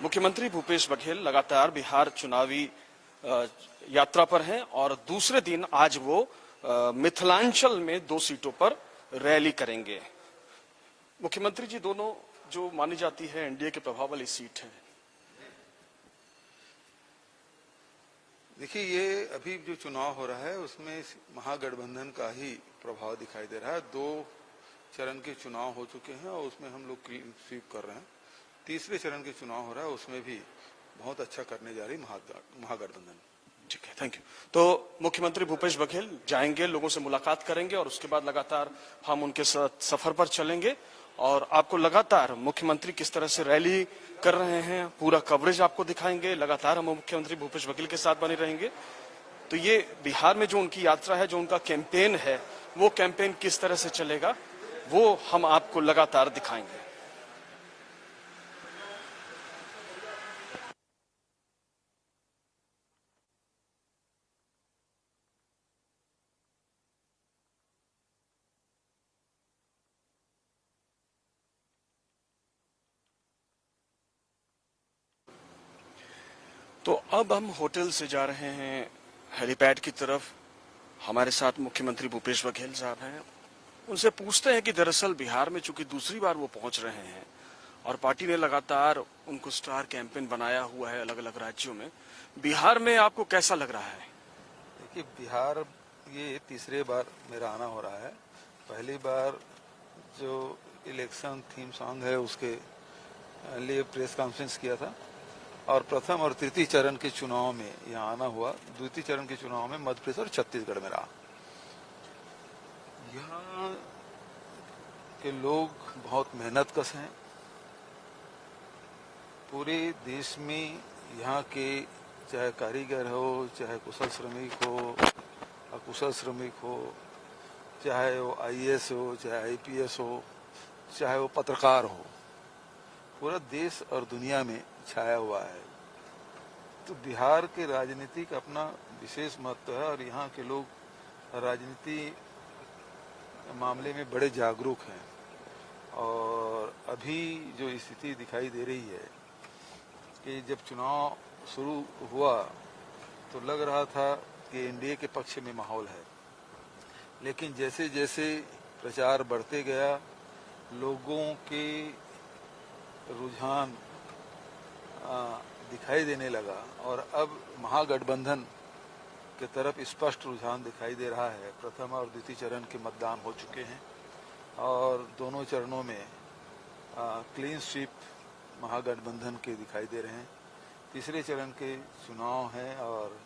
मुख्यमंत्री भूपेश बघेल लगातार बिहार चुनावी यात्रा पर हैं और दूसरे दिन आज वो मिथिलांचल में 2 सीटों पर रैली करेंगे। मुख्यमंत्री जी दोनों जो मानी जाती है एनडीए के प्रभाव वाली सीट है। देखिए, ये अभी जो चुनाव हो रहा है उसमें महागठबंधन का ही प्रभाव दिखाई दे रहा है। 2 चरण के चुनाव हो चुके हैं और उसमें हम लोग क्लीन स्वीप कर रहे हैं। तीसरे चरण के चुनाव हो रहा है, उसमें भी बहुत अच्छा करने जा रही महागठबंधन। ठीक है, थैंक यू। तो मुख्यमंत्री भूपेश बघेल जाएंगे, लोगों से मुलाकात करेंगे और उसके बाद लगातार हम उनके साथ सफर पर चलेंगे और आपको लगातार मुख्यमंत्री किस तरह से रैली कर रहे हैं पूरा कवरेज आपको दिखाएंगे। लगातार हम मुख्यमंत्री भूपेश बघेल के साथ बने रहेंगे। तो ये बिहार में जो उनकी यात्रा है, जो उनका कैंपेन है, वो कैंपेन किस तरह से चलेगा वो हम आपको लगातार दिखाएंगे। तो अब हम होटल से जा रहे हैं हेलीपैड की तरफ। हमारे साथ मुख्यमंत्री भूपेश बघेल साहब हैं। उनसे पूछते हैं कि दरअसल बिहार में चूंकि दूसरी बार वो पहुंच रहे हैं और पार्टी ने लगातार उनको स्टार कैंपेन बनाया हुआ है अलग अलग राज्यों में, बिहार में आपको कैसा लग रहा है? देखिए, बिहार ये तीसरे बार मेरा आना हो रहा है। पहली बार जो इलेक्शन थीम सॉन्ग है उसके लिए प्रेस कॉन्फ्रेंस किया था और प्रथम और तृतीय चरण के चुनाव में यहाँ आना हुआ। द्वितीय चरण के चुनाव में मध्य प्रदेश और छत्तीसगढ़ में रहा। यहाँ के लोग बहुत मेहनतकश हैं। पूरे देश में यहाँ के चाहे कारीगर हो, चाहे कुशल श्रमिक हो, अकुशल श्रमिक हो, चाहे वो आईएएस हो, चाहे आईपीएस हो, चाहे वो पत्रकार हो, पूरा देश और दुनिया में छाया हुआ है। तो बिहार के राजनीति का अपना विशेष महत्व है और यहाँ के लोग राजनीति मामले में बड़े जागरूक हैं। और अभी जो स्थिति दिखाई दे रही है कि जब चुनाव शुरू हुआ तो लग रहा था कि एनडीए के पक्ष में माहौल है, लेकिन जैसे जैसे प्रचार बढ़ते गया लोगों के रुझान दिखाई देने लगा और अब महागठबंधन की तरफ स्पष्ट रुझान दिखाई दे रहा है। प्रथम और द्वितीय चरण के मतदान हो चुके हैं और दोनों चरणों में क्लीन स्वीप महागठबंधन के दिखाई दे रहे हैं। तीसरे चरण के चुनाव हैं और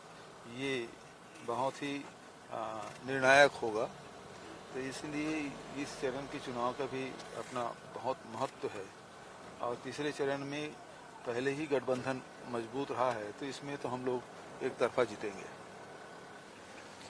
ये बहुत ही निर्णायक होगा। तो इसलिए इस चरण के चुनाव का भी अपना बहुत महत्व है और तीसरे चरण में पहले ही गठबंधन मजबूत रहा है, तो इसमें तो हम लोग एक तरफा जीतेंगे।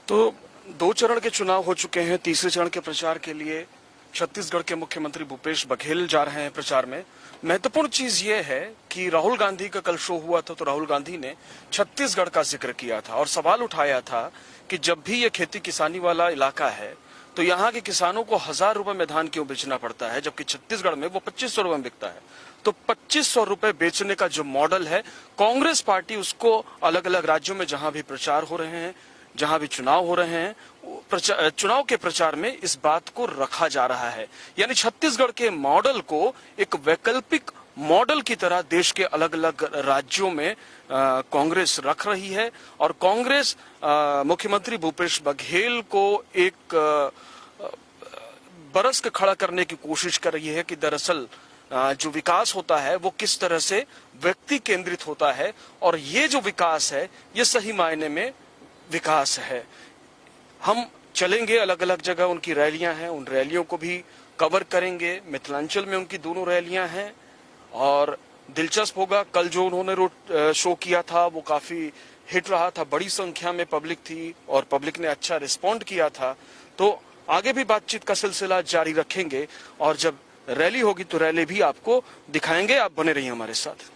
तो 2 चरण के चुनाव हो चुके हैं। तीसरे चरण के प्रचार के लिए छत्तीसगढ़ के मुख्यमंत्री भूपेश बघेल जा रहे हैं प्रचार में। महत्वपूर्ण चीज ये है कि राहुल गांधी का कल शो हुआ था तो राहुल गांधी ने छत्तीसगढ़ का जिक्र किया था और सवाल उठाया था कि जब भी ये खेती किसानी वाला इलाका है तो यहाँ के किसानों को 1000 रुपए में धान क्यों बेचना पड़ता है, जबकि छत्तीसगढ़ में वो 2500 रुपए में बिकता है। तो 2500 रुपए बेचने का जो मॉडल है, कांग्रेस पार्टी उसको अलग अलग राज्यों में जहां भी प्रचार हो रहे हैं, जहां भी चुनाव हो रहे हैं, चुनाव के प्रचार में इस बात को रखा जा रहा है। यानी छत्तीसगढ़ के मॉडल को एक वैकल्पिक मॉडल की तरह देश के अलग अलग राज्यों में कांग्रेस रख रही है और कांग्रेस मुख्यमंत्री भूपेश बघेल को एक बरस के खड़ा करने की कोशिश कर रही है कि दरअसल जो विकास होता है वो किस तरह से व्यक्ति केंद्रित होता है और ये जो विकास है ये सही मायने में विकास है। हम चलेंगे अलग अलग जगह, उनकी रैलियां हैं, उन रैलियों को भी कवर करेंगे। मिथिलांचल में उनकी दोनों रैलियां हैं और दिलचस्प होगा। कल जो उन्होंने शो किया था वो काफी हिट रहा था, बड़ी संख्या में पब्लिक थी और पब्लिक ने अच्छा रिस्पॉन्ड किया था। तो आगे भी बातचीत का सिलसिला जारी रखेंगे और जब रैली होगी तो रैली भी आपको दिखाएंगे। आप बने रहिए हमारे साथ।